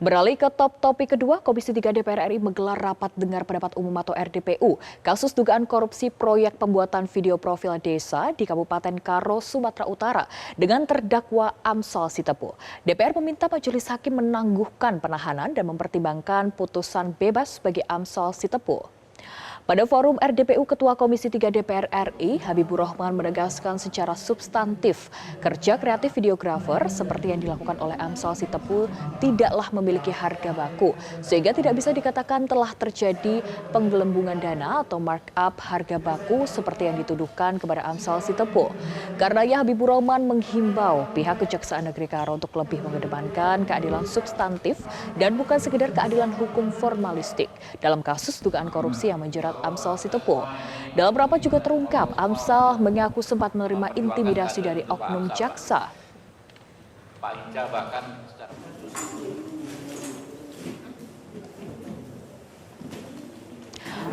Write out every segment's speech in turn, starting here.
Beralih ke topik kedua, Komisi 3 DPR RI menggelar rapat dengar pendapat umum atau RDPU kasus dugaan korupsi proyek pembuatan video profil desa di Kabupaten Karo, Sumatera Utara dengan terdakwa Amsal Sitepu. DPR meminta Majelis Hakim menangguhkan penahanan dan mempertimbangkan putusan bebas bagi Amsal Sitepu. Pada forum RDPU, Ketua Komisi 3 DPR RI, Habibur Rahman menegaskan secara substantif kerja kreatif videografer seperti yang dilakukan oleh Amsal Sitepu tidaklah memiliki harga baku, sehingga tidak bisa dikatakan telah terjadi penggelembungan dana atau markup harga baku seperti yang dituduhkan kepada Amsal Sitepu. Karenanya Habibur Rahman menghimbau pihak Kejaksaan Negeri Karo untuk lebih mengedepankan keadilan substantif dan bukan sekedar keadilan hukum formalistik dalam kasus dugaan korupsi yang menjerat Amsal Sitepu. Dalam rapat juga terungkap, Amsal mengaku sempat menerima intimidasi dari oknum jaksa. Pak Hinca bahkan secara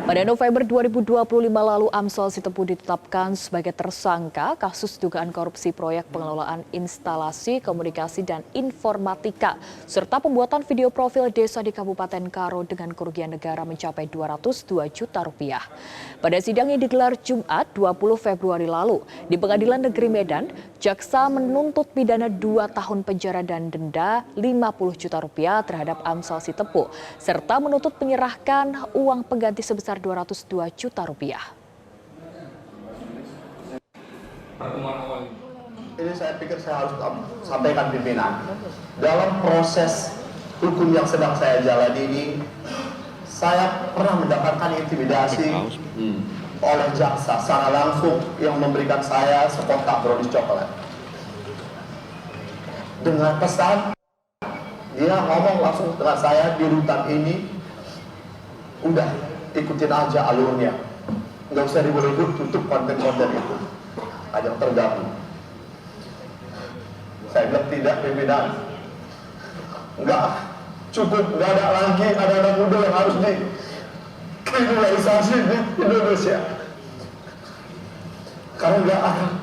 Pada November 2025 lalu, Amsal Sitepu ditetapkan sebagai tersangka kasus dugaan korupsi proyek pengelolaan instalasi komunikasi dan informatika serta pembuatan video profil desa di Kabupaten Karo dengan kerugian negara mencapai 202 juta rupiah. Pada sidang yang digelar Jumat 20 Februari lalu di Pengadilan Negeri Medan, jaksa menuntut pidana 2 tahun penjara dan denda 50 juta rupiah terhadap Amsal Sitepu serta menuntut menyerahkan uang pengganti sebesar 202 juta rupiah. Ini saya pikir saya harus sampaikan pimpinan. Dalam proses hukum yang sedang saya jalani ini, saya pernah mendapatkan intimidasi oleh jaksa secara langsung yang memberikan saya sekotak brownies coklat. Dengan pesan, dia ngomong langsung dengan saya di rutan ini, udah ikutin aja alurnya, nggak usah ribut-ribut, tutup konten-konten itu, ajang tergabung. Saya bilang tidak pimpinan, nggak cukup, nggak ada lagi anak-anak muda yang harus dikriminalisasi di Indonesia. Karena nggak ada,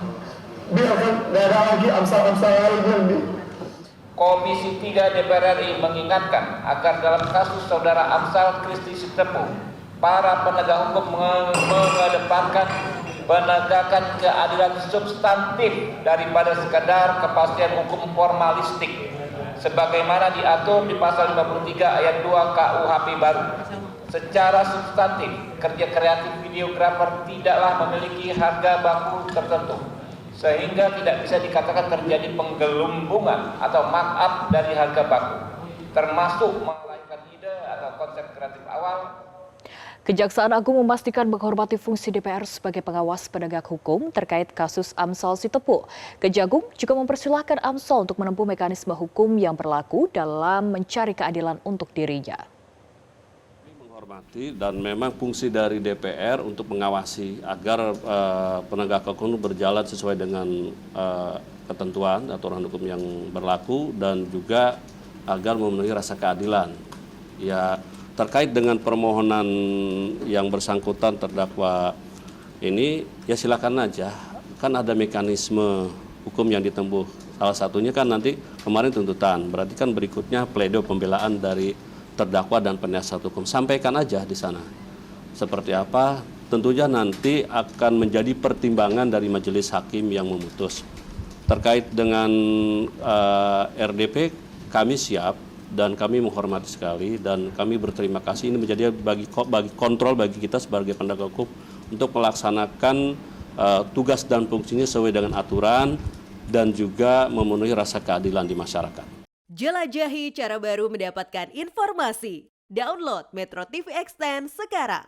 biarkan nggak ada lagi Amsal-Amsal lain yang di. Komisi 3 DPR RI mengingatkan agar dalam kasus saudara Amsal Kristi Sitepu, para penegak hukum mengedepankan penegakan keadilan substantif daripada sekadar kepastian hukum formalistik sebagaimana diatur di pasal 53 ayat 2 KUHP baru. Secara substantif, kerja kreatif videografer tidaklah memiliki harga baku tertentu sehingga tidak bisa dikatakan terjadi penggelembungan atau markup dari harga baku, termasuk melahirkan ide atau konsep kreatif awal. Kejaksaan Agung memastikan menghormati fungsi DPR sebagai pengawas penegak hukum terkait kasus Amsal Sitepu. Kejagung juga mempersilahkan Amsal untuk menempuh mekanisme hukum yang berlaku dalam mencari keadilan untuk dirinya. Menghormati dan memang fungsi dari DPR untuk mengawasi agar penegak hukum berjalan sesuai dengan ketentuan aturan hukum yang berlaku dan juga agar memenuhi rasa keadilan. Ya, terkait dengan permohonan yang bersangkutan terdakwa ini, ya silakan aja. Kan ada mekanisme hukum yang ditempuh. Salah satunya kan nanti kemarin tuntutan, berarti kan berikutnya pledoi pembelaan dari terdakwa dan penasihat hukum. Sampaikan aja di sana. Seperti apa? Tentunya nanti akan menjadi pertimbangan dari majelis hakim yang memutus. Terkait dengan RDP, kami siap. Dan kami menghormati sekali dan kami berterima kasih. Ini menjadi bagi kontrol bagi kita sebagai penegak hukum untuk melaksanakan tugas dan fungsinya sesuai dengan aturan dan juga memenuhi rasa keadilan di masyarakat. Jelajahi cara baru mendapatkan informasi. Download Metro TV Extend sekarang.